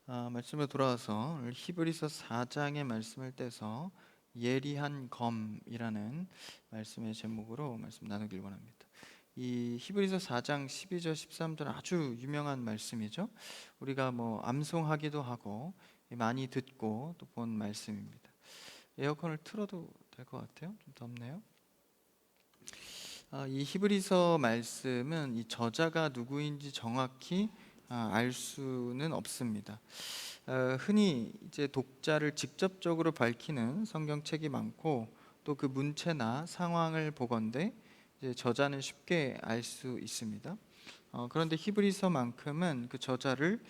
말씀으로 돌아와서 오늘 히브리서 4장의 말씀을 떼서 예리한 검이라는 말씀의 제목으로 말씀 나누길 원합니다. 이 히브리서 4장 12절 13절 아주 유명한 말씀이죠. 우리가 암송하기도 하고 많이 듣고 또 본 말씀입니다. 에어컨을 틀어도 될 것 같아요. 좀 덥네요. 이 히브리서 말씀은 이 저자가 누구인지 정확히 알 수는 없습니다. 흔히 이제 독자를 직접적으로 밝히는 성경책이 많고 또 그 문체나 상황을 보건대 이제 저자는 쉽게 알 수 있습니다. 그런데 히브리서만큼은 그 저자를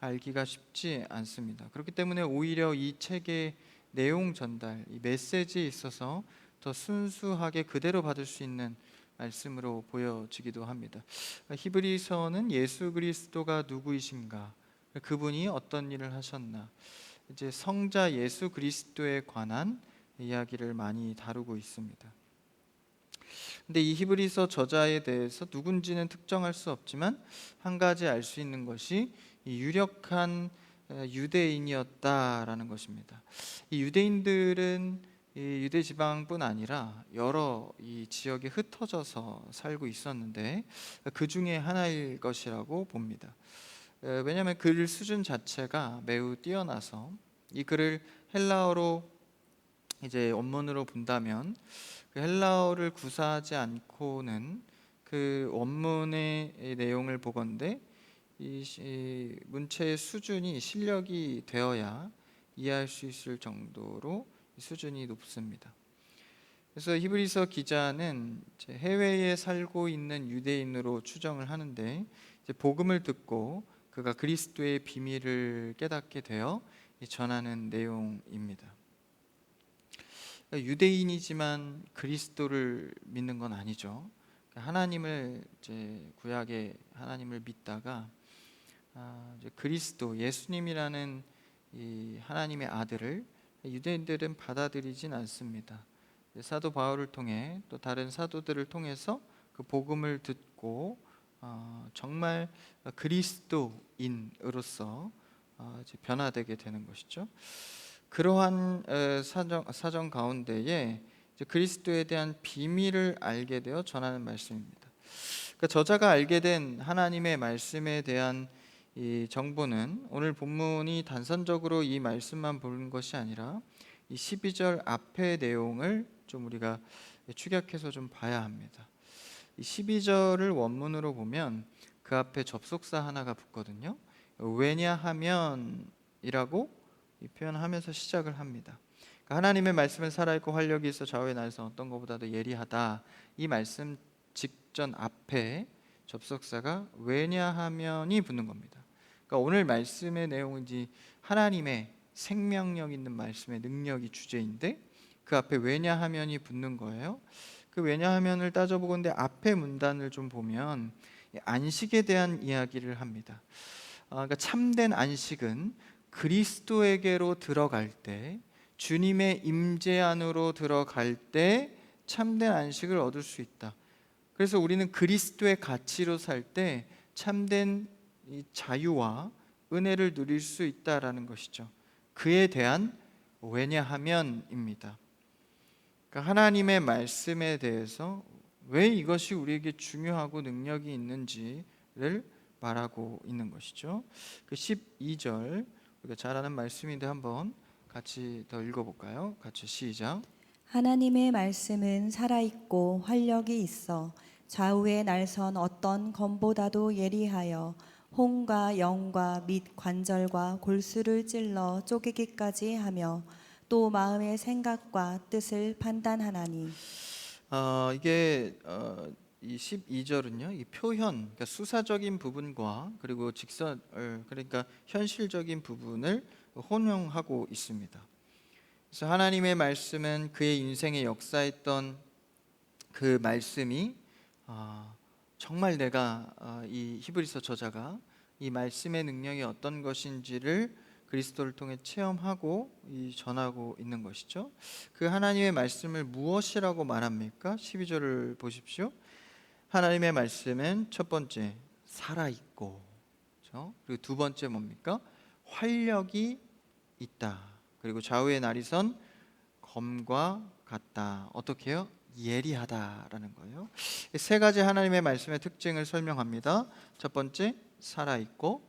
알기가 쉽지 않습니다. 그렇기 때문에 오히려 이 책의 내용 전달, 이 메시지에 있어서 더 순수하게 그대로 받을 수 있는 말씀으로 보여지기도 합니다. 히브리서는 예수 그리스도가 누구이신가, 그분이 어떤 일을 하셨나, 이제 성자 예수 그리스도에 관한 이야기를 많이 다루고 있습니다. 근데 이 히브리서 저자에 대해서 누군지는 특정할 수 없지만 한 가지 알 수 있는 것이 이 유력한 유대인이었다라는 것입니다. 이 유대인들은 이 유대 지방뿐 아니라 여러 이 지역에 흩어져서 살고 있었는데 그 중에 하나일 것이라고 봅니다. 왜냐하면 글 수준 자체가 매우 뛰어나서 이 글을 헬라어로 이제 원문으로 본다면 그 헬라어를 구사하지 않고는 그 원문의 내용을 보건대 이 문체의 수준이 실력이 되어야 이해할 수 있을 정도로 수준이 높습니다. 그래서 히브리서 기자는 이제 해외에 살고 있는 유대인으로 추정을 하는데 이제 복음을 듣고 그가 그리스도의 비밀을 깨닫게 되어 전하는 내용입니다. 유대인이지만 그리스도를 믿는 건 아니죠. 하나님을 이제 구약의 하나님을 믿다가 이제 그리스도 예수님이라는 이 하나님의 아들을 유대인들은 받아들이진 않습니다. 사도 바울을 통해 또 다른 사도들을 통해서 그 복음을 듣고 정말 그리스도인으로서 이제 변화되게 되는 것이죠. 그러한 사정 가운데에 이제 그리스도에 대한 비밀을 알게 되어 전하는 말씀입니다. 그러니까 저자가 알게 된 하나님의 말씀에 대한 이 정보는 오늘 본문이 단선적으로 이 말씀만 보는 것이 아니라 이 12절 앞의 내용을 좀 우리가 축약해서 좀 봐야 합니다. 이 12절을 원문으로 보면 그 앞에 접속사 하나가 붙거든요. 왜냐하면이라고 이 표현하면서 시작을 합니다. 그러니까 하나님의 말씀은 살아있고 활력이 있어 좌우의 날선 어떤 것보다도 예리하다. 이 말씀 직전 앞에 접속사가 왜냐하면이 붙는 겁니다. 그러니까 오늘 말씀의 내용인지 하나님의 생명력 있는 말씀의 능력이 주제인데 그 앞에 왜냐하면이 붙는 거예요. 그 왜냐하면을 따져보건대 앞에 문단을 좀 보면 안식에 대한 이야기를 합니다. 그러니까 참된 안식은 그리스도에게로 들어갈 때, 주님의 임재 안으로 들어갈 때 참된 안식을 얻을 수 있다. 그래서 우리는 그리스도의 가치로 살 때 참된 이 자유와 은혜를 누릴 수 있다라는 것이죠. 그에 대한 왜냐하면입니다. 그러니까 하나님의 말씀에 대해서 왜 이것이 우리에게 중요하고 능력이 있는지를 말하고 있는 것이죠. 그 12절 우리가 잘 아는 말씀인데 한번 같이 더 읽어볼까요? 같이 시작. 하나님의 말씀은 살아있고 활력이 있어 좌우의 날선 어떤 검보다도 예리하여 혼과 영과 및 관절과 골수를 찔러 쪼개기까지 하며 또 마음의 생각과 뜻을 판단하나니. 이게 이 12절은요, 이 표현, 그러니까 수사적인 부분과 그리고 그러니까 현실적인 부분을 혼용하고 있습니다. 그래서 하나님의 말씀은 그의 인생에 역사했던 그 말씀이 정말 내가 이 히브리서 저자가 이 말씀의 능력이 어떤 것인지를 그리스도를 통해 체험하고 전하고 있는 것이죠. 그 하나님의 말씀을 무엇이라고 말합니까? 12절을 보십시오. 하나님의 말씀은 첫 번째 살아있고, 그렇죠? 그리고 두 번째 뭡니까? 활력이 있다. 그리고 좌우의 날이선 검과 같다. 어떻게요? 예리하다라는 거예요. 세 가지 하나님의 말씀의 특징을 설명합니다. 첫 번째, 살아있고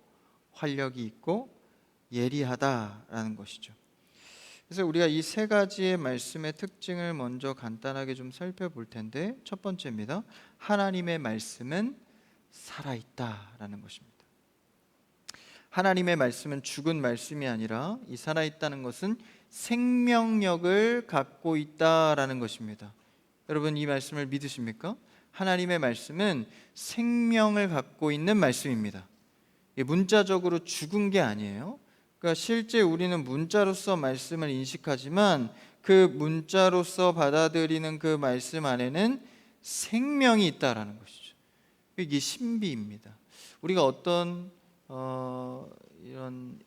활력이 있고 예리하다라는 것이죠. 그래서 우리가 이 세 가지의 말씀의 특징을 먼저 간단하게 좀 살펴볼 텐데, 첫 번째입니다. 하나님의 말씀은 살아있다라는 것입니다. 하나님의 말씀은 죽은 말씀이 아니라 이 살아있다는 것은 생명력을 갖고 있다라는 것입니다. 여러분, 이 말씀을 믿으십니까? 하나님의 말씀은 생명을 갖고 있는 말씀입니다. 문자적으로 죽은 게 아니에요. 그러니까 실제 우리는 문자로서 말씀을 인식하지만 그 문자로서 받아들이는 그 말씀 안에는 생명이 있다라는 것이죠. 이게 신비입니다. 우리가 어떤 이런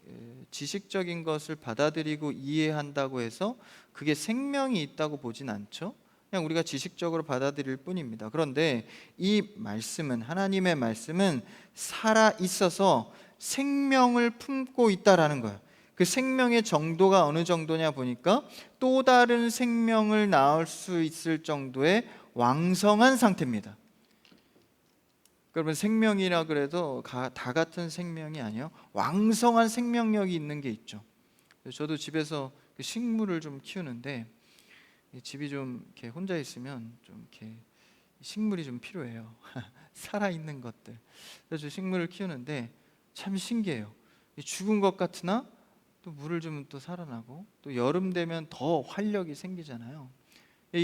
지식적인 것을 받아들이고 이해한다고 해서 그게 생명이 있다고 보진 않죠. 그냥 우리가 지식적으로 받아들일 뿐입니다. 그런데 이 말씀은, 하나님의 말씀은 살아 있어서 생명을 품고 있다라는 거예요. 그 생명의 정도가 어느 정도냐 보니까 또 다른 생명을 낳을 수 있을 정도의 왕성한 상태입니다. 여러분, 생명이라 그래도 다 같은 생명이 아니에요. 왕성한 생명력이 있는 게 있죠. 저도 집에서 식물을 좀 키우는데, 집이 좀 이렇게 혼자 있으면 좀 이렇게 식물이 좀 필요해요. 살아있는 것들. 그래서 식물을 키우는데 참 신기해요. 죽은 것 같으나 또 물을 주면 또 살아나고, 또 여름 되면 더 활력이 생기잖아요.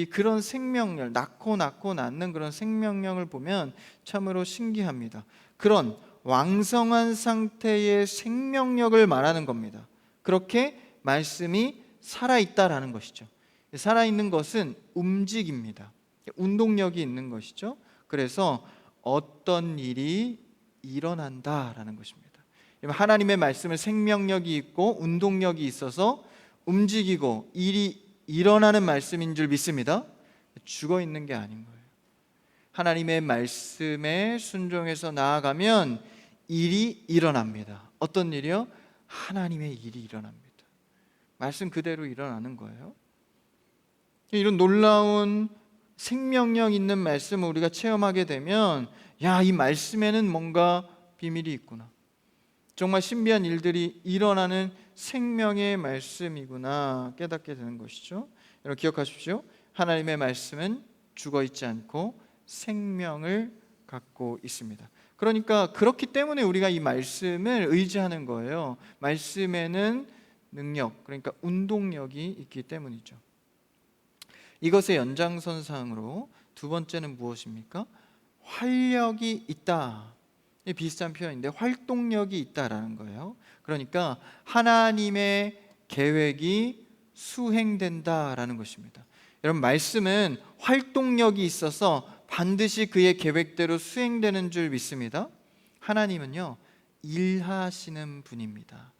그런 생명력, 낳고 낳는 그런 생명력을 보면 참으로 신기합니다. 그런 왕성한 상태의 생명력을 말하는 겁니다. 그렇게 말씀이 살아있다라는 것이죠. 살아있는 것은 움직입니다. 운동력이 있는 것이죠. 그래서 어떤 일이 일어난다라는 것입니다. 하나님의 말씀은 생명력이 있고 운동력이 있어서 움직이고 일이 일어나는 말씀인 줄 믿습니다. 죽어 있는 게 아닌 거예요. 하나님의 말씀에 순종해서 나아가면 일이 일어납니다. 어떤 일이요? 하나님의 일이 일어납니다. 말씀 그대로 일어나는 거예요. 이런 놀라운 생명력 있는 말씀을 우리가 체험하게 되면, 야, 이 말씀에는 뭔가 비밀이 있구나. 정말 신비한 일들이 일어나는 생명의 말씀이구나 깨닫게 되는 것이죠. 여러분, 기억하십시오. 하나님의 말씀은 죽어 있지 않고 생명을 갖고 있습니다. 그러니까 그렇기 때문에 우리가 이 말씀을 의지하는 거예요. 말씀에는 능력, 그러니까 운동력이 있기 때문이죠. 이것의 연장선상으로 두 번째는 무엇입니까? 활력이 있다. 비슷한 표현인데 활동력이 있다라는 거예요. 그러니까 하나님의 계획이 수행된다라는 것입니다. 여러분, 말씀은 활동력이 있어서 반드시 그의 계획대로 수행되는 줄 믿습니다. 하나님은요, 일하시는 분입니다.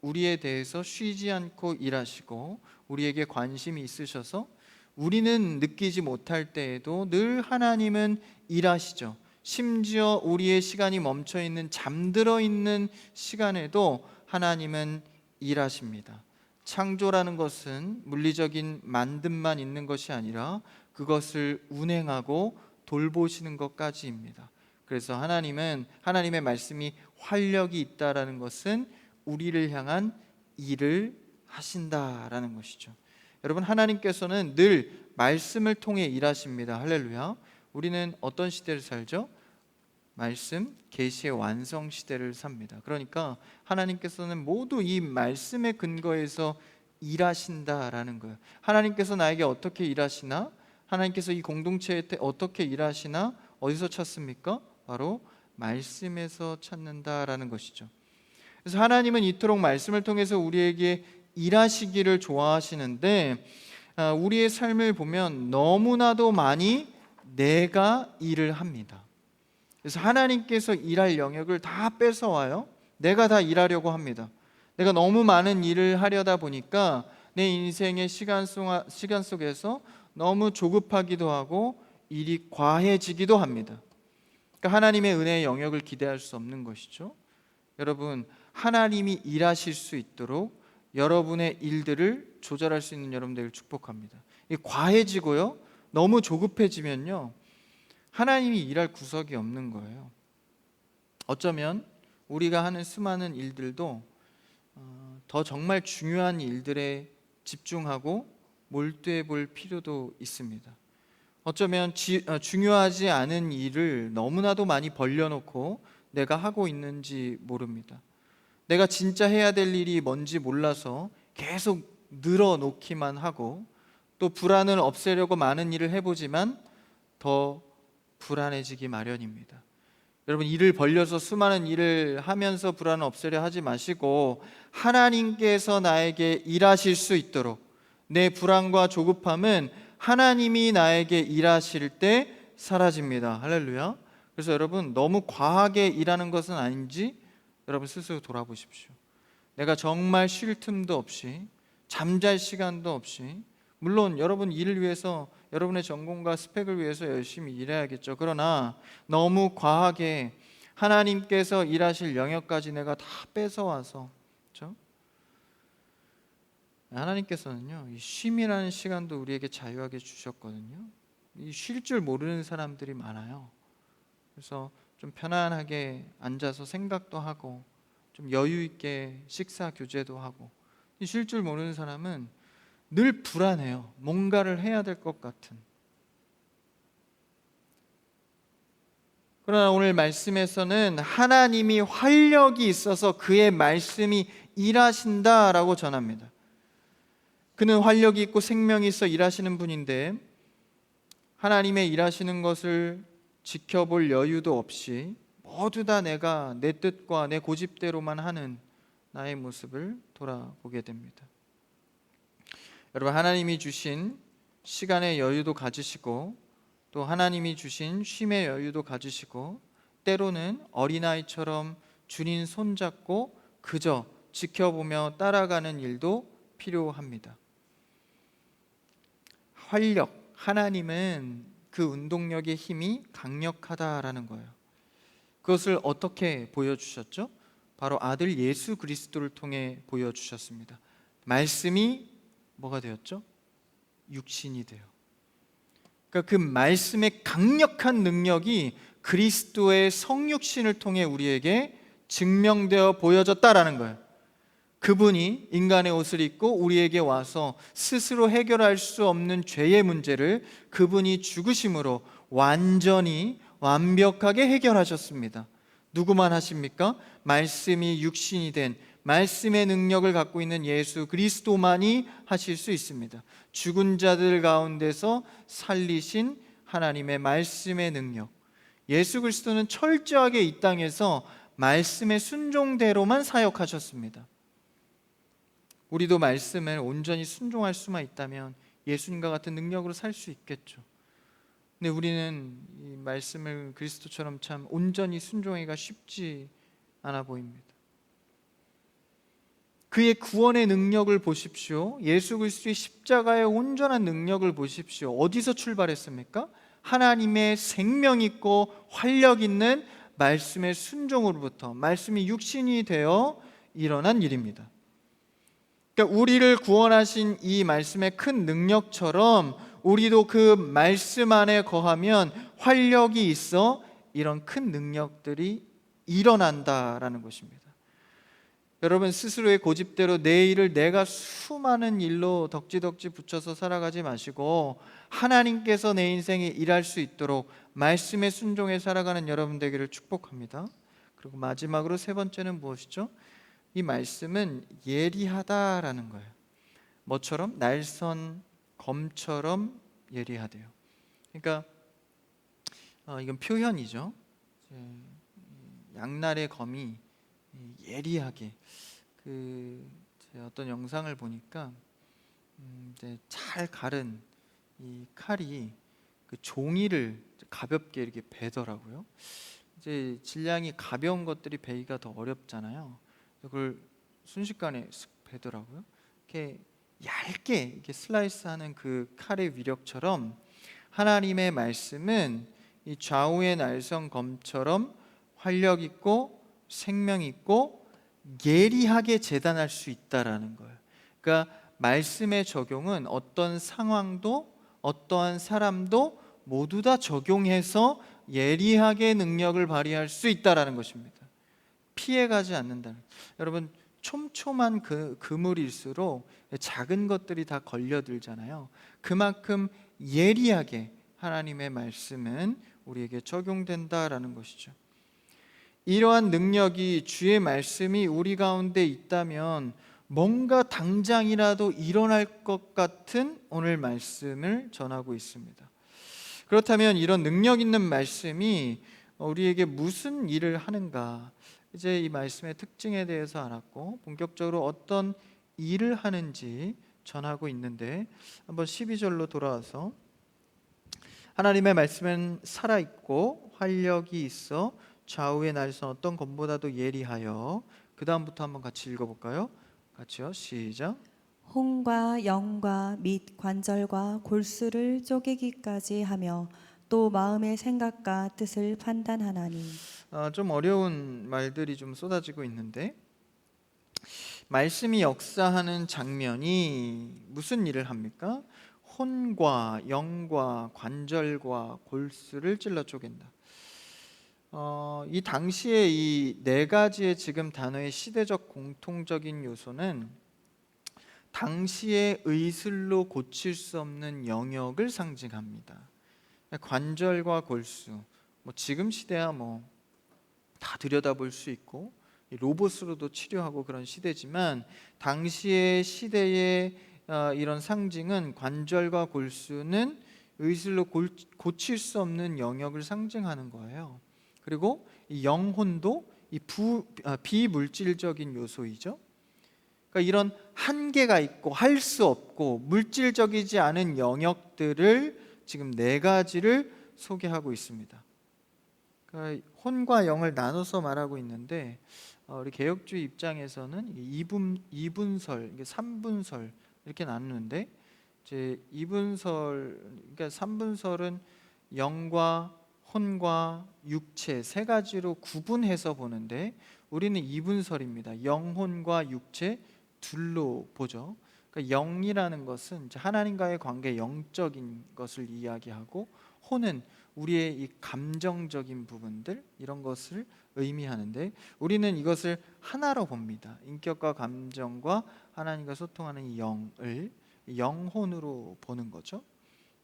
우리에 대해서 쉬지 않고 일하시고 우리에게 관심이 있으셔서 우리는 느끼지 못할 때에도 늘 하나님은 일하시죠. 심지어 우리의 시간이 멈춰 있는, 잠들어 있는 시간에도 하나님은 일하십니다. 창조라는 것은 물리적인 만듦만 있는 것이 아니라 그것을 운행하고 돌보시는 것까지입니다. 그래서 하나님의 말씀이 활력이 있다라는 것은 우리를 향한 일을 하신다라는 것이죠. 여러분, 하나님께서는 늘 말씀을 통해 일하십니다. 할렐루야. 우리는 어떤 시대를 살죠? 말씀, 계시의 완성 시대를 삽니다. 그러니까 하나님께서는 모두 이 말씀의 근거에서 일하신다라는 거예요. 하나님께서 나에게 어떻게 일하시나? 하나님께서 이 공동체에 어떻게 일하시나? 어디서 찾습니까? 바로 말씀에서 찾는다라는 것이죠. 그래서 하나님은 이토록 말씀을 통해서 우리에게 일하시기를 좋아하시는데, 우리의 삶을 보면 너무나도 많이 내가 일을 합니다. 그래서 하나님께서 일할 영역을 다 뺏어와요. 내가 다 일하려고 합니다. 내가 너무 많은 일을 하려다 보니까 내 인생의 시간 속에서 너무 조급하기도 하고 일이 과해지기도 합니다. 그러니까 하나님의 은혜의 영역을 기대할 수 없는 것이죠. 여러분, 하나님이 일하실 수 있도록 여러분의 일들을 조절할 수 있는 여러분들을 축복합니다. 이게 과해지고요, 너무 조급해지면요, 하나님이 일할 구석이 없는 거예요. 어쩌면 우리가 하는 수많은 일들도 더 정말 중요한 일들에 집중하고 몰두해 볼 필요도 있습니다. 어쩌면 중요하지 않은 일을 너무나도 많이 벌려놓고 내가 하고 있는지 모릅니다. 내가 진짜 해야 될 일이 뭔지 몰라서 계속 늘어놓기만 하고, 또 불안을 없애려고 많은 일을 해보지만 더 불안해지기 마련입니다. 여러분, 일을 벌려서 수많은 일을 하면서 불안을 없애려 하지 마시고, 하나님께서 나에게 일하실 수 있도록, 내 불안과 조급함은 하나님이 나에게 일하실 때 사라집니다. 할렐루야. 그래서 여러분, 너무 과하게 일하는 것은 아닌지 여러분 스스로 돌아보십시오. 내가 정말 쉴 틈도 없이, 잠잘 시간도 없이, 물론 여러분 일을 위해서, 여러분의 전공과 스펙을 위해서 열심히 일해야겠죠. 그러나 너무 과하게 하나님께서 일하실 영역까지 내가 다 뺏어와서, 그렇죠? 하나님께서는요, 이 쉼이라는 시간도 우리에게 자유하게 주셨거든요. 이 쉴 줄 모르는 사람들이 많아요. 그래서 좀 편안하게 앉아서 생각도 하고, 좀 여유 있게 식사 교제도 하고, 이 쉴 줄 모르는 사람은 늘 불안해요. 뭔가를 해야 될 것 같은. 그러나 오늘 말씀에서는 하나님이 활력이 있어서 그의 말씀이 일하신다라고 전합니다. 그는 활력이 있고 생명이 있어 일하시는 분인데, 하나님의 일하시는 것을 지켜볼 여유도 없이 모두 다 내가 내 뜻과 내 고집대로만 하는 나의 모습을 돌아보게 됩니다. 여러분, 하나님이 주신 시간의 여유도 가지시고, 또 하나님이 주신 쉼의 여유도 가지시고, 때로는 어린아이처럼 주님 손잡고 그저 지켜보며 따라가는 일도 필요합니다. 활력, 하나님은 그 운동력의 힘이 강력하다라는 거예요. 그것을 어떻게 보여주셨죠? 바로 아들 예수 그리스도를 통해 보여주셨습니다. 말씀이 뭐가 되었죠? 육신이 돼요. 그러니까 그 말씀의 강력한 능력이 그리스도의 성육신을 통해 우리에게 증명되어 보여졌다라는 거예요. 그분이 인간의 옷을 입고 우리에게 와서 스스로 해결할 수 없는 죄의 문제를 그분이 죽으심으로 완전히 완벽하게 해결하셨습니다. 누구만 하십니까? 말씀이 육신이 된, 말씀의 능력을 갖고 있는 예수 그리스도만이 하실 수 있습니다. 죽은 자들 가운데서 살리신 하나님의 말씀의 능력. 예수 그리스도는 철저하게 이 땅에서 말씀의 순종대로만 사역하셨습니다. 우리도 말씀을 온전히 순종할 수만 있다면 예수님과 같은 능력으로 살 수 있겠죠. 근데 우리는 이 말씀을 그리스도처럼 참 온전히 순종하기가 쉽지 않아 보입니다. 그의 구원의 능력을 보십시오. 예수 그리스도의 십자가의 온전한 능력을 보십시오. 어디서 출발했습니까? 하나님의 생명 있고 활력 있는 말씀의 순종으로부터, 말씀이 육신이 되어 일어난 일입니다. 그러니까 우리를 구원하신 이 말씀의 큰 능력처럼 우리도 그 말씀 안에 거하면 활력이 있어 이런 큰 능력들이 일어난다라는 것입니다. 여러분, 스스로의 고집대로 내 일을 내가 수많은 일로 덕지덕지 붙여서 살아가지 마시고, 하나님께서 내 인생에 일할 수 있도록 말씀에 순종해 살아가는 여러분 되기를 축복합니다. 그리고 마지막으로 세 번째는 무엇이죠? 이 말씀은 예리하다라는 거예요. 뭐처럼? 날선 검처럼 예리하대요. 그러니까 이건 표현이죠. 양날의 검이 예리하게, 제가 어떤 영상을 보니까 이제 잘 가른 이 칼이 그 종이를 가볍게 이렇게 베더라고요. 이제 질량이 가벼운 것들이 베기가 더 어렵잖아요. 그걸 순식간에 쓱 베더라고요. 이렇게 얇게 이렇게 슬라이스하는 그 칼의 위력처럼 하나님의 말씀은 이 좌우의 날선 검처럼 활력 있고 생명 있고 예리하게 재단할 수 있다라는 거예요. 그러니까 말씀의 적용은 어떤 상황도 어떠한 사람도 모두 다 적용해서 예리하게 능력을 발휘할 수 있다라는 것입니다. 피해가지 않는다. 여러분, 촘촘한 그물일수록 작은 것들이 다 걸려들잖아요. 그만큼 예리하게 하나님의 말씀은 우리에게 적용된다라는 것이죠. 이러한 능력이, 주의 말씀이 우리 가운데 있다면 뭔가 당장이라도 일어날 것 같은 오늘 말씀을 전하고 있습니다. 그렇다면 이런 능력 있는 말씀이 우리에게 무슨 일을 하는가? 이제 이 말씀의 특징에 대해서 알았고 본격적으로 어떤 일을 하는지 전하고 있는데, 한번 12절로 돌아와서 하나님의 말씀은 살아있고 활력이 있어 좌우의 날선 어떤 검보다도 예리하여, 그 다음부터 한번 같이 읽어볼까요? 같이요, 시작. 혼과 영과 및 관절과 골수를 쪼개기까지 하며 또 마음의 생각과 뜻을 판단하나니. 좀 어려운 말들이 좀 쏟아지고 있는데, 말씀이 역사하는 장면이 무슨 일을 합니까? 혼과 영과 관절과 골수를 찔러 쪼갠다. 이 당시에 이 네 가지의 지금 단어의 시대적 공통적인 요소는 당시의 의술로 고칠 수 없는 영역을 상징합니다. 관절과 골수, 지금 시대야 다 들여다볼 수 있고 로봇으로도 치료하고 그런 시대지만, 당시의 시대의 이런 상징은 관절과 골수는 의술로 고칠 수 없는 영역을 상징하는 거예요. 그리고 이 영혼도 이 비물질적인 요소이죠. 그러니까 이런 한계가 있고 할 수 없고 물질적이지 않은 영역들을 지금 네 가지를 소개하고 있습니다. 그러니까 혼과 영을 나눠서 말하고 있는데, 우리 개혁주의 입장에서는 이분설, 3분설 이렇게 나누는데, 이제 그러니까 3분설은 영과 혼과 육체 세 가지로 구분해서 보는데, 우리는 이분설입니다. 영혼과 육체 둘로 보죠. 그러니까 영이라는 것은 이제 하나님과의 관계, 영적인 것을 이야기하고, 혼은 우리의 이 감정적인 부분들, 이런 것을 의미하는데, 우리는 이것을 하나로 봅니다. 인격과 감정과 하나님과 소통하는 이 영을 영혼으로 보는 거죠.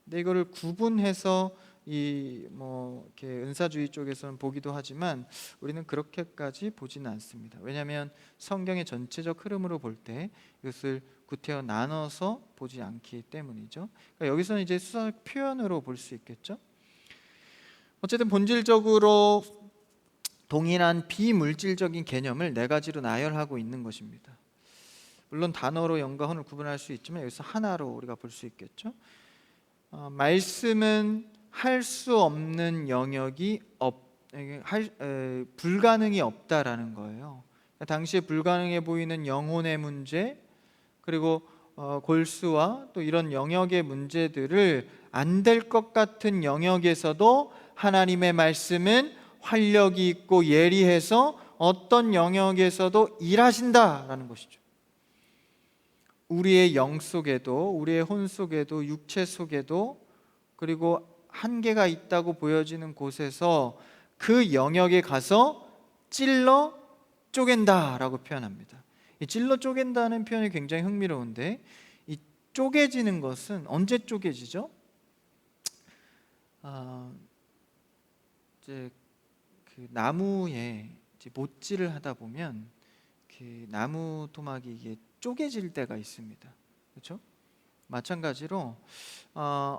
근데 이거를 구분해서 이렇게 은사주의 쪽에서는 보기도 하지만 우리는 그렇게까지 보지는 않습니다. 왜냐하면 성경의 전체적 흐름으로 볼 때 이것을 구태여 나눠서 보지 않기 때문이죠. 그러니까 여기서는 이제 수사적 표현으로 볼 수 있겠죠. 어쨌든 본질적으로 동일한 비물질적인 개념을 네 가지로 나열하고 있는 것입니다. 물론 단어로 영과 혼을 구분할 수 있지만 여기서 하나로 우리가 볼 수 있겠죠. 말씀은 할 수 없는 영역이 불가능이 없다라는 거예요. 당시에 불가능해 보이는 영혼의 문제, 그리고 골수와 또 이런 영역의 문제들을 안 될 것 같은 영역에서도 하나님의 말씀은 활력이 있고 예리해서 어떤 영역에서도 일하신다라는 것이죠. 우리의 영 속에도, 우리의 혼 속에도, 육체 속에도, 그리고 한계가 있다고 보여지는 곳에서 그 영역에 가서 찔러 쪼갠다라고 표현합니다. 이 찔러 쪼갠다는 표현이 굉장히 흥미로운데, 이 쪼개지는 것은 언제 쪼개지죠? 이제 그 나무에 이제 못질을 하다 보면 그 나무 토막이 이게 쪼개질 때가 있습니다. 그렇죠? 마찬가지로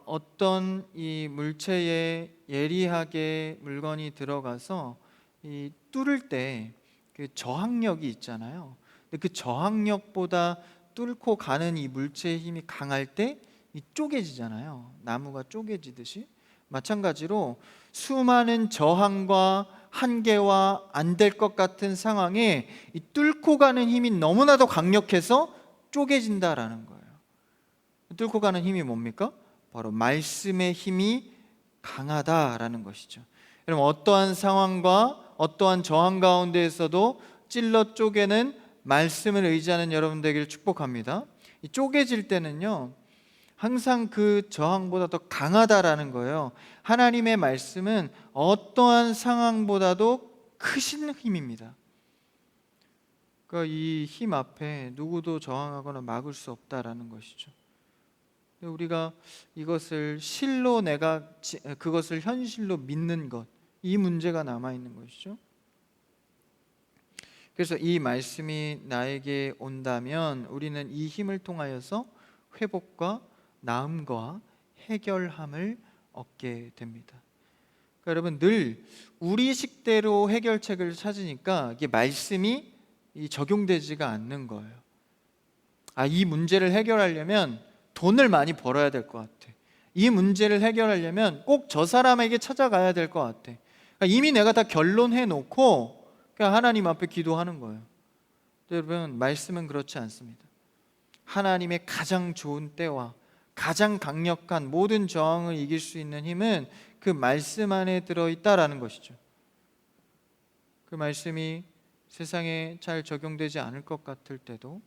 어떤 이 물체에 예리하게 물건이 들어가서 이 뚫을 때 그 저항력이 있잖아요. 근데 그 저항력보다 뚫고 가는 이 물체의 힘이 강할 때 이 쪼개지잖아요. 나무가 쪼개지듯이. 마찬가지로 수많은 저항과 한계와 안 될 것 같은 상황에 이 뚫고 가는 힘이 너무나도 강력해서 쪼개진다라는 거예요. 뚫고 가는 힘이 뭡니까? 바로 말씀의 힘이 강하다라는 것이죠. 여러분, 어떠한 상황과 어떠한 저항 가운데에서도 찔러 쪼개는 말씀을 의지하는 여러분 되기를 축복합니다. 이 쪼개질 때는요, 항상 그 저항보다 더 강하다라는 거예요. 하나님의 말씀은 어떠한 상황보다도 크신 힘입니다. 그러니까 이 힘 앞에 누구도 저항하거나 막을 수 없다라는 것이죠. 우리가 이것을 실로 그것을 현실로 믿는 것, 이 문제가 남아 있는 것이죠. 그래서 이 말씀이 나에게 온다면 우리는 이 힘을 통하여서 회복과 나음과 해결함을 얻게 됩니다. 그러니까 여러분, 늘 우리 식대로 해결책을 찾으니까 이게 말씀이 적용되지가 않는 거예요. 이 문제를 해결하려면 돈을 많이 벌어야 될 것 같아. 이 문제를 해결하려면 꼭 저 사람에게 찾아가야 될 것 같아. 그러니까 이미 내가 다 결론해 놓고 그냥 하나님 앞에 기도하는 거예요. 여러분, 말씀은 그렇지 않습니다. 하나님의 가장 좋은 때와 가장 강력한 모든 저항을 이길 수 있는 힘은 그 말씀 안에 들어있다라는 것이죠. 그 말씀이 세상에 잘 적용되지 않을 것 같을 때도,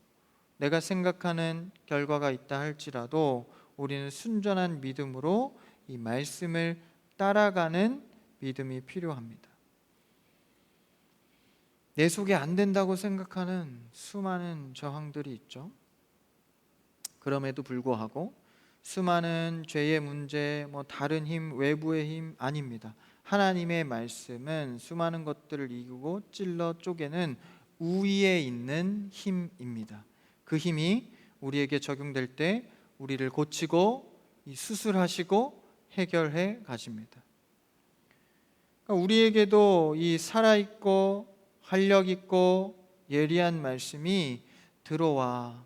내가 생각하는 결과가 있다 할지라도 우리는 순전한 믿음으로 이 말씀을 따라가는 믿음이 필요합니다. 내 속에 안 된다고 생각하는 수많은 저항들이 있죠. 그럼에도 불구하고 수많은 죄의 문제, 다른 힘, 외부의 힘 아닙니다. 하나님의 말씀은 수많은 것들을 이기고 찔러 쪼개는 우위에 있는 힘입니다. 그 힘이 우리에게 적용될 때 우리를 고치고 수술하시고 해결해 가십니다. 그러니까 우리에게도 이 살아있고 활력있고 예리한 말씀이 들어와,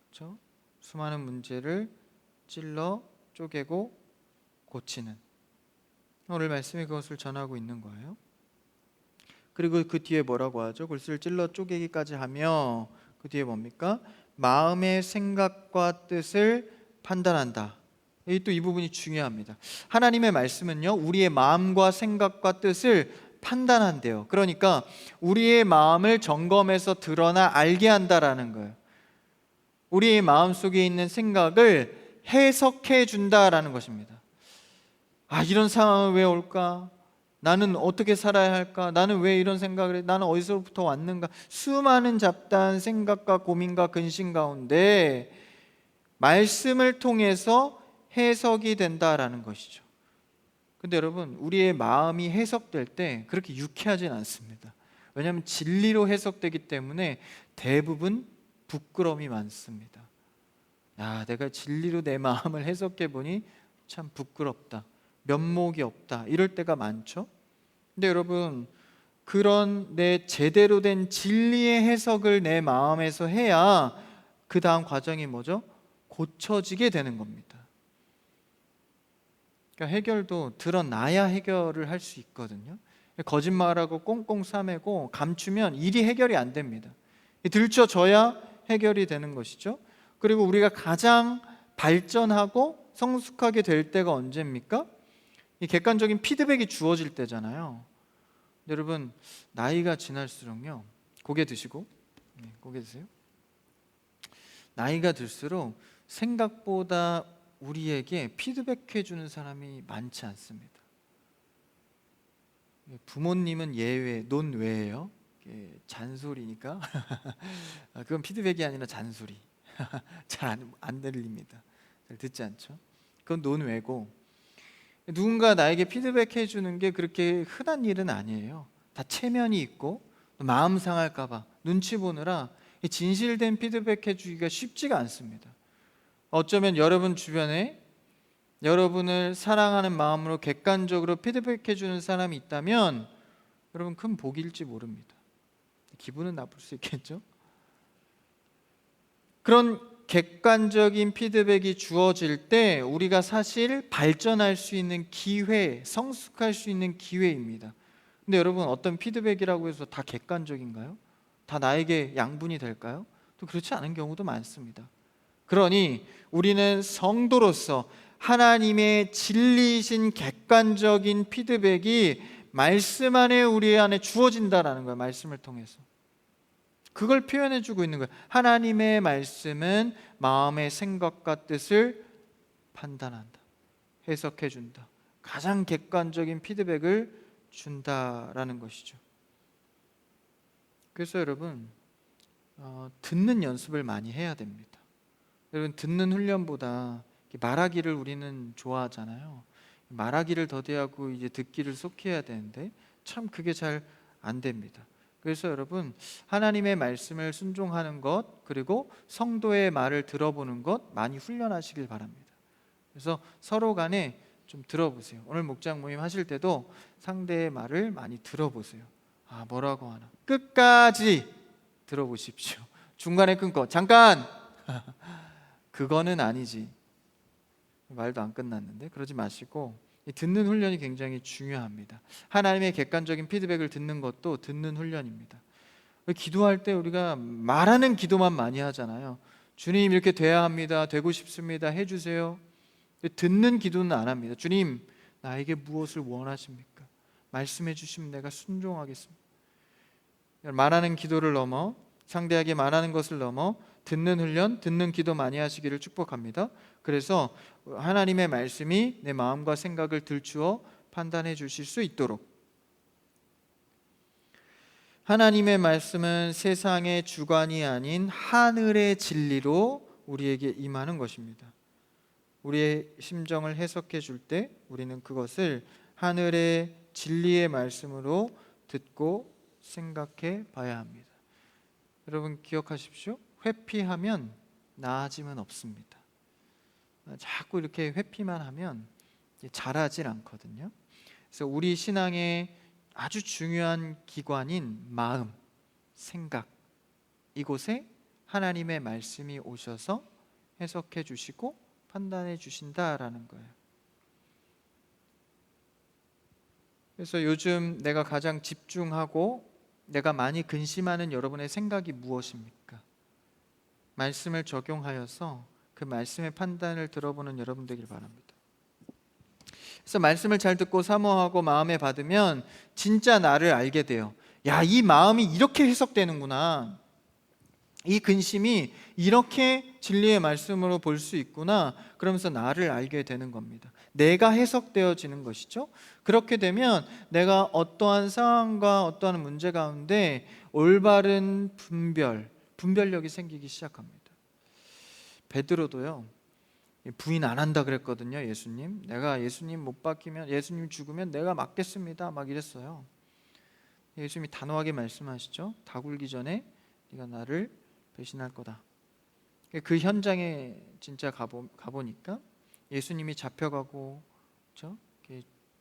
그렇죠? 수많은 문제를 찔러 쪼개고 고치는, 오늘 말씀이 그것을 전하고 있는 거예요. 그리고 그 뒤에 뭐라고 하죠? 글씨를 찔러 쪼개기까지 하며, 그 뒤에 뭡니까? 마음의 생각과 뜻을 판단한다. 또 이 부분이 중요합니다. 하나님의 말씀은요, 우리의 마음과 생각과 뜻을 판단한대요. 그러니까 우리의 마음을 점검해서 드러나 알게 한다라는 거예요. 우리의 마음속에 있는 생각을 해석해 준다라는 것입니다. 이런 상황은 왜 올까? 나는 어떻게 살아야 할까? 나는 왜 이런 생각을 해? 나는 어디서부터 왔는가? 수많은 잡다한 생각과 고민과 근심 가운데 말씀을 통해서 해석이 된다라는 것이죠. 근데 여러분, 우리의 마음이 해석될 때 그렇게 유쾌하진 않습니다. 왜냐하면 진리로 해석되기 때문에 대부분 부끄러움이 많습니다. 내가 진리로 내 마음을 해석해 보니 참 부끄럽다, 면목이 없다, 이럴 때가 많죠. 근데 여러분, 그런 내 제대로 된 진리의 해석을 내 마음에서 해야 그 다음 과정이 뭐죠? 고쳐지게 되는 겁니다. 그러니까 해결도 드러나야 해결을 할 수 있거든요. 거짓말하고 꽁꽁 싸매고 감추면 일이 해결이 안 됩니다. 들춰져야 해결이 되는 것이죠. 그리고 우리가 가장 발전하고 성숙하게 될 때가 언제입니까? 이 객관적인 피드백이 주어질 때잖아요. 여러분, 나이가 지날수록요, 고개 드시고, 고개 드세요. 나이가 들수록 생각보다 우리에게 피드백해 주는 사람이 많지 않습니다. 부모님은 예외, 논외예요. 잔소리니까 그건 피드백이 아니라 잔소리. 잘 안 들립니다. 잘 듣지 않죠? 그건 논외고, 누군가 나에게 피드백해 주는 게 그렇게 흔한 일은 아니에요. 다 체면이 있고 마음 상할까 봐 눈치 보느라 진실된 피드백해 주기가 쉽지가 않습니다. 어쩌면 여러분 주변에 여러분을 사랑하는 마음으로 객관적으로 피드백해 주는 사람이 있다면 여러분, 큰 복일지 모릅니다. 기분은 나쁠 수 있겠죠? 그런 객관적인 피드백이 주어질 때 우리가 사실 발전할 수 있는 기회, 성숙할 수 있는 기회입니다. 근데 여러분, 어떤 피드백이라고 해서 다 객관적인가요? 다 나에게 양분이 될까요? 또 그렇지 않은 경우도 많습니다. 그러니 우리는 성도로서 하나님의 진리이신 객관적인 피드백이 말씀 안에 우리 안에 주어진다라는 거예요. 말씀을 통해서. 그걸 표현해 주고 있는 거예요. 하나님의 말씀은 마음의 생각과 뜻을 판단한다, 해석해 준다, 가장 객관적인 피드백을 준다라는 것이죠. 그래서 여러분, 듣는 연습을 많이 해야 됩니다. 여러분, 듣는 훈련보다 말하기를 우리는 좋아하잖아요. 말하기를 더디하고 이제 듣기를 속히 해야 되는데 참 그게 잘 안 됩니다. 그래서 여러분, 하나님의 말씀을 순종하는 것, 그리고 성도의 말을 들어보는 것 많이 훈련하시길 바랍니다. 그래서 서로 간에 좀 들어보세요. 오늘 목장 모임 하실 때도 상대의 말을 많이 들어보세요. 아, 뭐라고 하나, 끝까지 들어보십시오. 중간에 끊고 잠깐 그거는 아니지, 말도 안 끝났는데, 그러지 마시고 이 듣는 훈련이 굉장히 중요합니다. 하나님의 객관적인 피드백을 듣는 것도 듣는 훈련입니다. 기도할 때 우리가 말하는 기도만 많이 하잖아요. 주님 이렇게 돼야 합니다, 되고 싶습니다, 해주세요. 듣는 기도는 안 합니다. 주님 나에게 무엇을 원하십니까? 말씀해 주시면 내가 순종하겠습니다. 말하는 기도를 넘어, 상대에게 말하는 것을 넘어 듣는 훈련, 듣는 기도 많이 하시기를 축복합니다. 그래서 하나님의 말씀이 내 마음과 생각을 들추어 판단해 주실 수 있도록, 하나님의 말씀은 세상의 주관이 아닌 하늘의 진리로 우리에게 임하는 것입니다. 우리의 심정을 해석해 줄 때 우리는 그것을 하늘의 진리의 말씀으로 듣고 생각해 봐야 합니다. 여러분 기억하십시오. 회피하면 나아짐은 없습니다. 자꾸 이렇게 회피만 하면 자라질 않거든요. 그래서 우리 신앙의 아주 중요한 기관인 마음, 생각, 이곳에 하나님의 말씀이 오셔서 해석해 주시고 판단해 주신다라는 거예요. 그래서 요즘 내가 가장 집중하고 내가 많이 근심하는 여러분의 생각이 무엇입니까? 말씀을 적용하여서 그 말씀의 판단을 들어보는 여러분 되길 바랍니다. 그래서 말씀을 잘 듣고 사모하고 마음에 받으면 진짜 나를 알게 돼요. 야, 이 마음이 이렇게 해석되는구나, 이 근심이 이렇게 진리의 말씀으로 볼 수 있구나, 그러면서 나를 알게 되는 겁니다. 내가 해석되어지는 것이죠. 그렇게 되면 내가 어떠한 상황과 어떠한 문제 가운데 올바른 분별력이 생기기 시작합니다. 베드로도요, 부인 안 한다 그랬거든요. 내가 예수님 못 박히면, 예수님 죽으면 내가 맞겠습니다, 막 이랬어요. 예수님이 단호하게 말씀하시죠. 다 굴기 전에 네가 나를 배신할 거다. 그 현장에 진짜 가보니까 예수님이 잡혀가고, 그렇죠?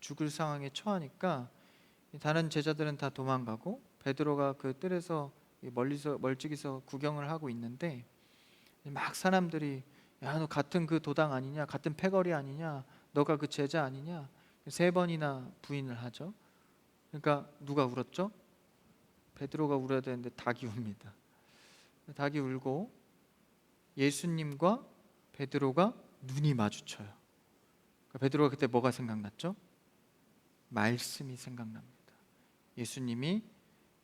죽을 상황에 처하니까 다른 제자들은 다 도망가고 베드로가 그 뜰에서 멀찍이서 구경을 하고 있는데 막 사람들이, 야, 너 같은 그 도당 아니냐, 같은 패거리 아니냐, 너가 그 제자 아니냐, 3번이나 부인을 하죠. 그러니까 누가 울었죠? 베드로가 울어야 되는데 닭이 웁니다. 닭이 울고 예수님과 베드로가 눈이 마주쳐요. 베드로가 그때 뭐가 생각났죠? 말씀이 생각납니다. 예수님이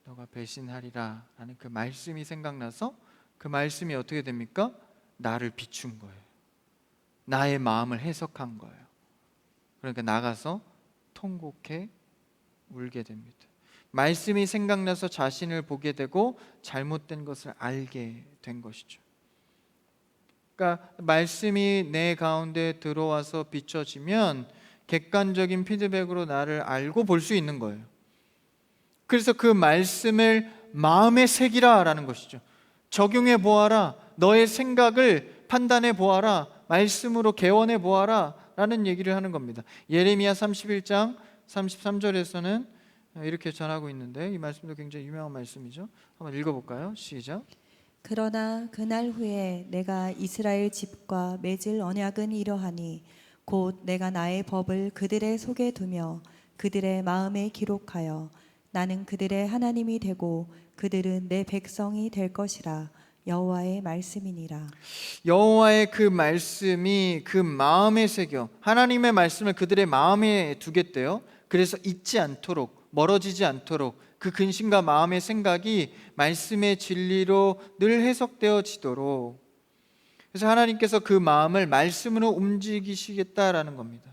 너가 배신하리라 라는 그 말씀이 생각나서 그 말씀이 어떻게 됩니까? 나를 비춘 거예요. 나의 마음을 해석한 거예요. 그러니까 나가서 통곡해 울게 됩니다. 말씀이 생각나서 자신을 보게 되고 잘못된 것을 알게 된 것이죠. 그러니까 말씀이 내 가운데 들어와서 비춰지면 객관적인 피드백으로 나를 알고 볼 수 있는 거예요. 그래서 그 말씀을 마음에 새기라 라는 것이죠. 적용해 보아라, 너의 생각을 판단해 보아라, 말씀으로 개원해 보아라 라는 얘기를 하는 겁니다. 예레미야 31장 33절에서는 이렇게 전하고 있는데, 이 말씀도 굉장히 유명한 말씀이죠. 한번 읽어볼까요? 시작. 그러나 그날 후에 내가 이스라엘 집과 맺을 언약은 이러하니 곧 내가 나의 법을 그들의 속에 두며 그들의 마음에 기록하여 나는 그들의 하나님이 되고 그들은 내 백성이 될 것이라. 여호와의 말씀이니라. 여호와의 그 말씀이 그 마음에 새겨, 하나님의 말씀을 그들의 마음에 두겠대요. 그래서 잊지 않도록, 멀어지지 않도록, 그 근심과 마음의 생각이 말씀의 진리로 늘 해석되어지도록, 그래서 하나님께서 그 마음을 말씀으로 움직이시겠다라는 겁니다.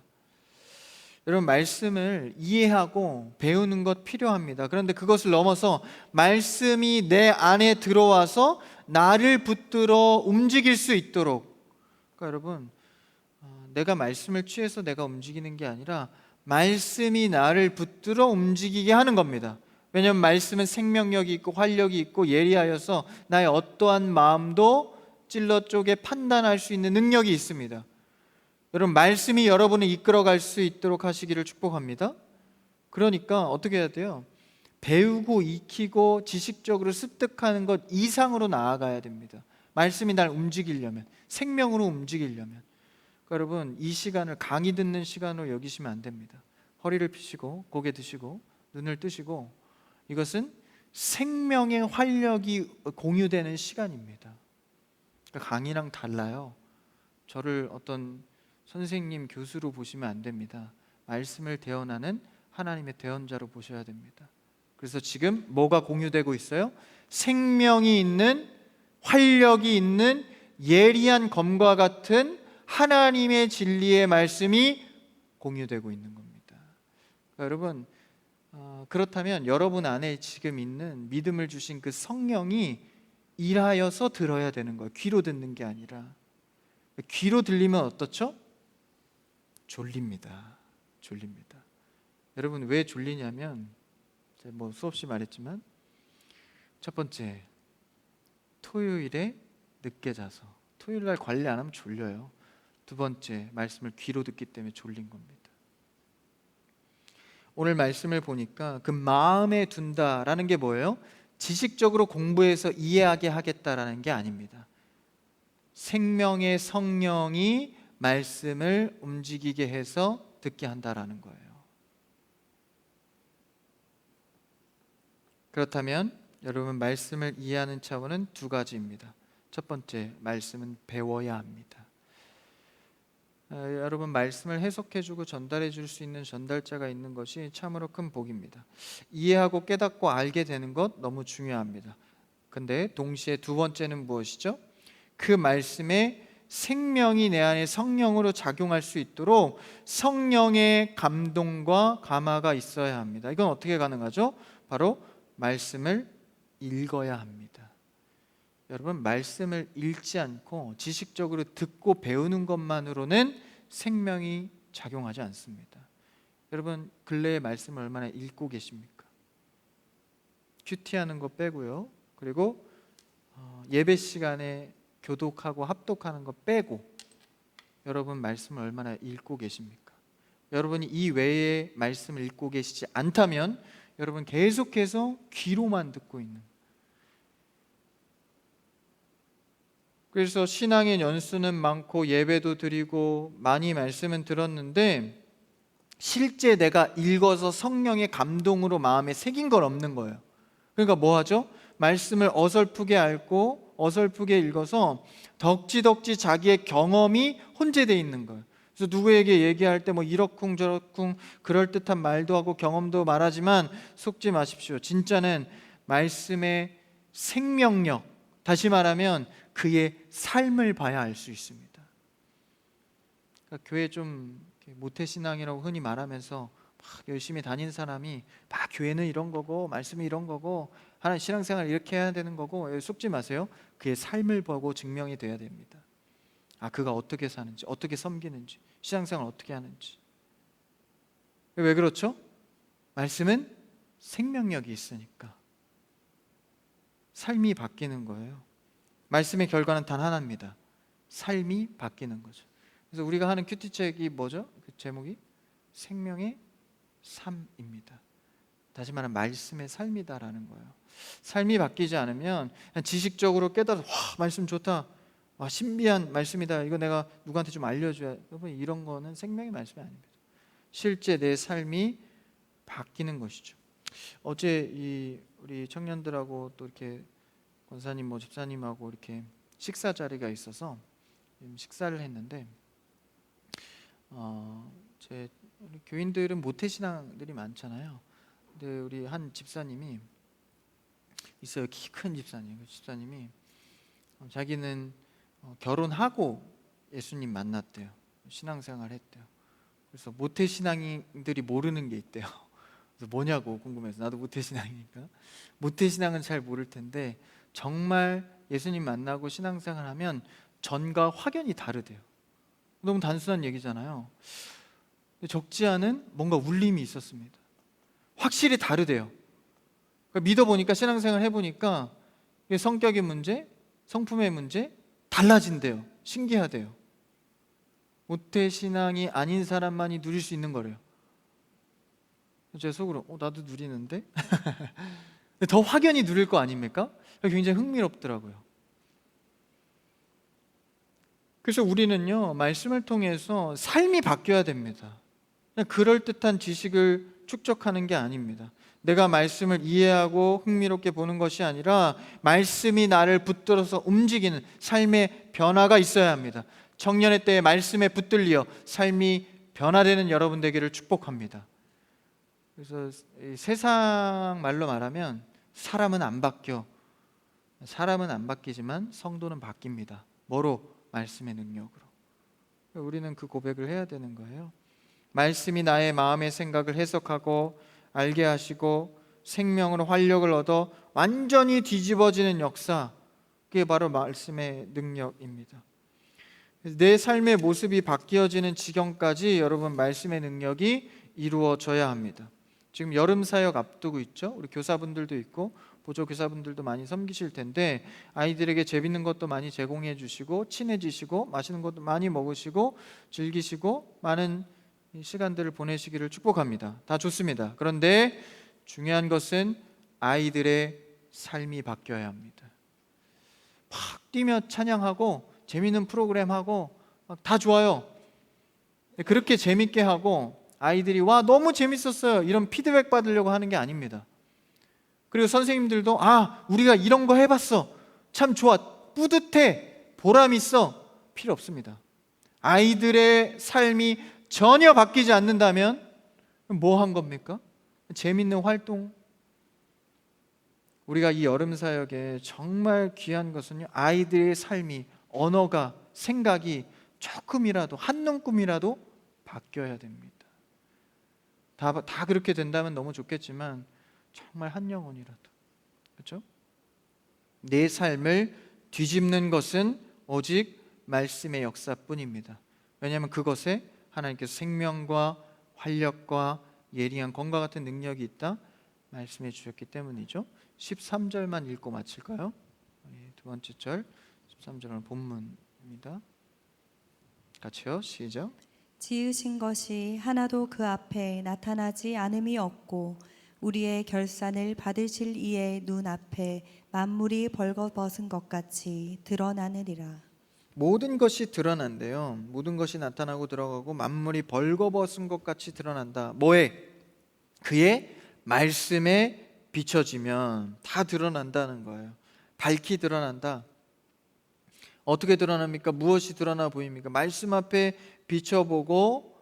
여러분, 말씀을 이해하고 배우는 것 필요합니다. 그런데 그것을 넘어서 말씀이 내 안에 들어와서 나를 붙들어 움직일 수 있도록, 그러니까 여러분, 내가 말씀을 취해서 내가 움직이는 게 아니라 말씀이 나를 붙들어 움직이게 하는 겁니다. 왜냐하면 말씀은 생명력이 있고 활력이 있고 예리하여서 나의 어떠한 마음도 찔러 쪼개 판단할 수 있는 능력이 있습니다. 여러분, 말씀이 여러분을 이끌어갈 수 있도록 하시기를 축복합니다. 그러니까 어떻게 해야 돼요? 배우고 익히고 지식적으로 습득하는 것 이상으로 나아가야 됩니다. 말씀이 날 움직이려면, 생명으로 움직이려면. 그러니까 여러분, 이 시간을 강의 듣는 시간으로 여기시면 안 됩니다. 허리를 펴시고 고개 드시고 눈을 뜨시고, 이것은 생명의 활력이 공유되는 시간입니다. 그러니까 강의랑 달라요. 저를 어떤 선생님, 교수로 보시면 안 됩니다. 말씀을 대언하는 하나님의 대언자로 보셔야 됩니다. 그래서 지금 뭐가 공유되고 있어요? 생명이 있는, 활력이 있는 예리한 검과 같은 하나님의 진리의 말씀이 공유되고 있는 겁니다. 그러니까 여러분, 그렇다면 여러분 안에 지금 있는 믿음을 주신 그 성령이 일하여서 들어야 되는 거예요. 귀로 듣는 게 아니라. 귀로 들리면 어떻죠? 졸립니다. 졸립니다. 여러분, 왜 졸리냐면, 제가 뭐 수없이 말했지만, 첫 번째, 토요일에 늦게 자서 토요일 날 관리 안 하면 졸려요. 두 번째, 말씀을 귀로 듣기 때문에 졸린 겁니다. 오늘 말씀을 보니까 그 마음에 둔다라는 게 뭐예요? 지식적으로 공부해서 이해하게 하겠다라는 게 아닙니다. 생명의 성령이 말씀을 움직이게 해서 듣게 한다라는 거예요. 그렇다면 여러분, 말씀을 이해하는 차원은 두 가지입니다. 첫 번째, 말씀은 배워야 합니다. 여러분, 말씀을 해석해주고 전달해줄 수 있는 전달자가 있는 것이 참으로 큰 복입니다. 이해하고 깨닫고 알게 되는 것 너무 중요합니다. 근데 동시에 두 번째는 무엇이죠? 그 말씀에 생명이 내 안에 성령으로 작용할 수 있도록 성령의 감동과 감화가 있어야 합니다. 이건 어떻게 가능하죠? 바로 말씀을 읽어야 합니다. 여러분, 말씀을 읽지 않고 지식적으로 듣고 배우는 것만으로는 생명이 작용하지 않습니다. 여러분, 근래에 말씀을 얼마나 읽고 계십니까? 큐티하는 거 빼고요. 그리고 예배 시간에 교독하고 합독하는 거 빼고 여러분, 말씀을 얼마나 읽고 계십니까? 여러분이 이 외에 말씀을 읽고 계시지 않다면 여러분, 계속해서 귀로만 듣고 있는. 그래서 신앙의 연수는 많고 예배도 드리고 많이 말씀은 들었는데 실제 내가 읽어서 성령의 감동으로 마음에 새긴 건 없는 거예요. 그러니까 뭐 하죠? 말씀을 어설프게 알고 어설프게 읽어서 덕지덕지 자기의 경험이 혼재되어 있는 거예요. 그래서 누구에게 얘기할 때 뭐 이러쿵 저러쿵 그럴듯한 말도 하고 경험도 말하지만 속지 마십시오. 진짜는 말씀의 생명력, 다시 말하면 그의 삶을 봐야 알 수 있습니다. 그러니까 교회 좀 모태신앙이라고 흔히 말하면서 막 열심히 다닌 사람이 막 교회는 이런 거고 말씀이 이런 거고 하나님 신앙생활 이렇게 해야 되는 거고, 속지 마세요. 그의 삶을 보고 증명이 돼야 됩니다. 그가 어떻게 사는지, 어떻게 섬기는지, 신앙생활 어떻게 하는지. 왜 그렇죠? 말씀은 생명력이 있으니까 삶이 바뀌는 거예요. 말씀의 결과는 단 하나입니다. 삶이 바뀌는 거죠. 그래서 우리가 하는 큐티책이 뭐죠? 그 제목이 생명의 삶입니다. 다시 말하면 말씀의 삶이다라는 거예요. 삶이 바뀌지 않으면 그냥 지식적으로 깨달아서 와, 말씀 좋다, 와, 신비한 말씀이다, 이거 내가 누구한테 좀 알려줘야. 여러분, 이런 거는 생명의 말씀이 아닙니다. 실제 내 삶이 바뀌는 것이죠. 어제 우리 청년들하고 또 이렇게 권사님, 집사님하고 이렇게 식사 자리가 있어서 식사를 했는데 제 교인들은 모태신앙들이 많잖아요. 근데 우리 한 집사님이 있어요. 키 큰 집사님. 그 집사님이 자기는 결혼하고 예수님 만났대요. 신앙생활 했대요. 그래서 모태신앙인들이 모르는 게 있대요. 그래서 뭐냐고 궁금해서, 나도 모태신앙이니까. 모태신앙은 잘 모를 텐데 정말 예수님 만나고 신앙생활하면 전과 확연히 다르대요. 너무 단순한 얘기잖아요. 근데 적지 않은 뭔가 울림이 있었습니다. 확실히 다르대요. 그러니까 믿어보니까, 신앙생활 해보니까 이게 성격의 문제, 성품의 문제 달라진대요. 신기하대요. 모태신앙이 아닌 사람만이 누릴 수 있는 거래요. 제 속으로 나도 누리는데? 근데 더 확연히 누릴 거 아닙니까? 굉장히 흥미롭더라고요. 그래서 우리는요, 말씀을 통해서 삶이 바뀌어야 됩니다. 그냥 그럴듯한 지식을 축적하는 게 아닙니다. 내가 말씀을 이해하고 흥미롭게 보는 것이 아니라 말씀이 나를 붙들어서 움직이는 삶의 변화가 있어야 합니다. 청년의 때에 말씀에 붙들려 삶이 변화되는 여러분 되기를 축복합니다. 그래서 세상 말로 말하면 사람은 안 바뀌어. 사람은 안 바뀌지만 성도는 바뀝니다. 뭐로? 말씀의 능력으로. 우리는 그 고백을 해야 되는 거예요. 말씀이 나의 마음의 생각을 해석하고 알게 하시고 생명으로 활력을 얻어 완전히 뒤집어지는 역사, 그게 바로 말씀의 능력입니다. 내 삶의 모습이 바뀌어지는 지경까지 여러분, 말씀의 능력이 이루어져야 합니다. 지금 여름 사역 앞두고 있죠. 우리 교사분들도 있고 보조 교사분들도 많이 섬기실 텐데, 아이들에게 재밌는 것도 많이 제공해 주시고 친해지시고 맛있는 것도 많이 먹으시고 즐기시고 많은 시간들을 보내시기를 축복합니다. 다 좋습니다. 그런데 중요한 것은 아이들의 삶이 바뀌어야 합니다. 막 뛰며 찬양하고 재밌는 프로그램 하고 다 좋아요. 그렇게 재밌게 하고 아이들이 와 너무 재밌었어요 이런 피드백 받으려고 하는 게 아닙니다. 그리고 선생님들도 우리가 이런 거 해봤어, 참 좋아, 뿌듯해, 보람 있어, 필요 없습니다. 아이들의 삶이 전혀 바뀌지 않는다면 뭐 한 겁니까? 재밌는 활동. 우리가 이 여름 사역에 정말 귀한 것은요, 아이들의 삶이, 언어가, 생각이 조금이라도, 한 눈금이라도 바뀌어야 됩니다. 다 그렇게 된다면 너무 좋겠지만 정말 한 영혼이라도, 그렇죠? 내 삶을 뒤집는 것은 오직 말씀의 역사뿐입니다. 왜냐하면 그것에 하나님께서 생명과 활력과 예리한 검과 같은 능력이 있다 말씀해 주셨기 때문이죠. 13절만 읽고 마칠까요? 두 번째 절 13절은 본문입니다. 같이요, 시작. 지으신 것이 하나도 그 앞에 나타나지 않음이 없고 우리의 결산을 받으실 이의 눈 앞에 만물이 벌거벗은 것 같이 드러나느니라. 모든 것이 드러난대요. 모든 것이 나타나고 들어가고 만물이 벌거벗은 것 같이 드러난다. 뭐에? 그의 말씀에 비춰지면 다 드러난다는 거예요. 밝히 드러난다. 어떻게 드러납니까? 무엇이 드러나 보입니까? 말씀 앞에 비춰보고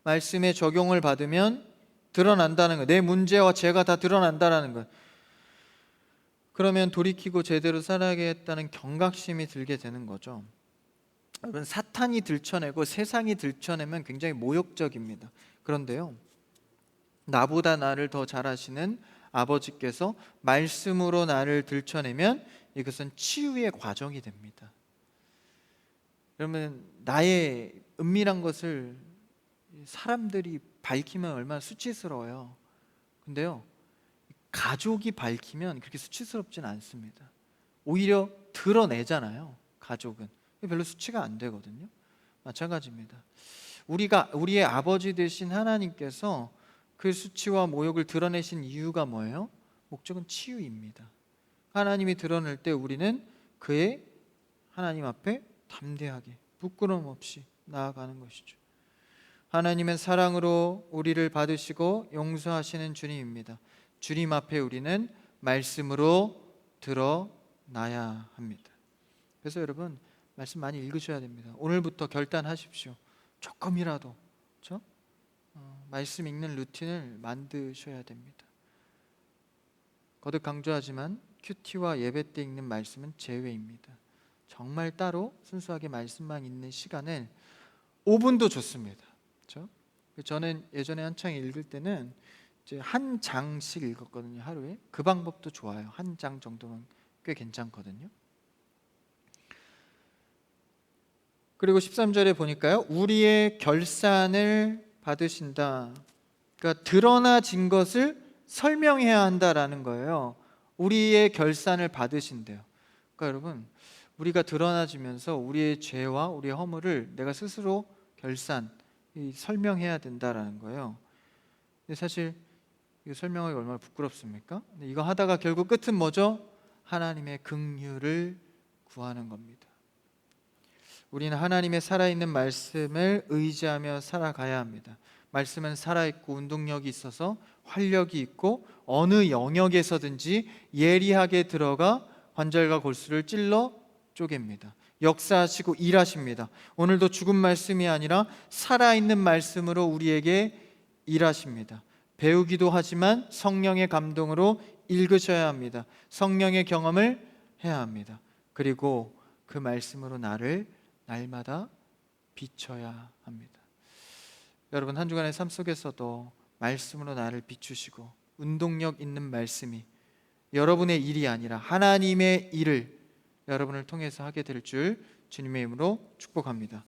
말씀에 적용을 받으면 드러난다는 거예요. 내 문제와 죄가 다 드러난다는 거예요. 그러면 돌이키고 제대로 살아야겠다는 경각심이 들게 되는 거죠. 여러분, 사탄이 들춰내고 세상이 들춰내면 굉장히 모욕적입니다. 그런데요, 나보다 나를 더 잘 아시는 아버지께서 말씀으로 나를 들춰내면 이것은 치유의 과정이 됩니다. 그러면 나의 은밀한 것을 사람들이 밝히면 얼마나 수치스러워요. 근데요, 가족이 밝히면 그렇게 수치스럽지는 않습니다. 오히려 드러내잖아요. 가족은 별로 수치가 안 되거든요. 마찬가지입니다. 우리의 아버지 되신 하나님께서 그 수치와 모욕을 드러내신 이유가 뭐예요? 목적은 치유입니다. 하나님이 드러낼 때 우리는 그의 하나님 앞에 담대하게 부끄러움 없이 나아가는 것이죠. 하나님은 사랑으로 우리를 받으시고 용서하시는 주님입니다. 주님 앞에 우리는 말씀으로 드러나야 합니다. 그래서 여러분, 말씀 많이 읽으셔야 됩니다. 오늘부터 결단하십시오. 조금이라도, 그렇죠? 말씀 읽는 루틴을 만드셔야 됩니다. 거듭 강조하지만 큐티와 예배 때 읽는 말씀은 제외입니다. 정말 따로 순수하게 말씀만 읽는 시간은 5분도 좋습니다. 그렇죠? 저는 예전에 한창 읽을 때는 이제 한 장씩 읽었거든요. 하루에. 그 방법도 좋아요. 한 장 정도면 꽤 괜찮거든요. 그리고 13절에 보니까요, 우리의 결산을 받으신다. 그러니까 드러나진 것을 설명해야 한다라는 거예요. 우리의 결산을 받으신대요. 그러니까 여러분, 우리가 드러나지면서 우리의 죄와 우리의 허물을 내가 스스로 설명해야 된다라는 거예요. 근데 사실 이거 설명하기 얼마나 부끄럽습니까? 근데 이거 하다가 결국 끝은 뭐죠? 하나님의 긍휼을 구하는 겁니다. 우리는 하나님의 살아있는 말씀을 의지하며 살아가야 합니다. 말씀은 살아있고 운동력이 있어서 활력이 있고 어느 영역에서든지 예리하게 들어가 관절과 골수를 찔러 쪼갭니다. 역사하시고 일하십니다. 오늘도 죽은 말씀이 아니라 살아있는 말씀으로 우리에게 일하십니다. 배우기도 하지만 성령의 감동으로 읽으셔야 합니다. 성령의 경험을 해야 합니다. 그리고 그 말씀으로 나를 날마다 비춰야 합니다. 여러분, 한 주간의 삶 속에서도 말씀으로 나를 비추시고 운동력 있는 말씀이 여러분의 일이 아니라 하나님의 일을 여러분을 통해서 하게 될 줄 주님의 이름으로 축복합니다.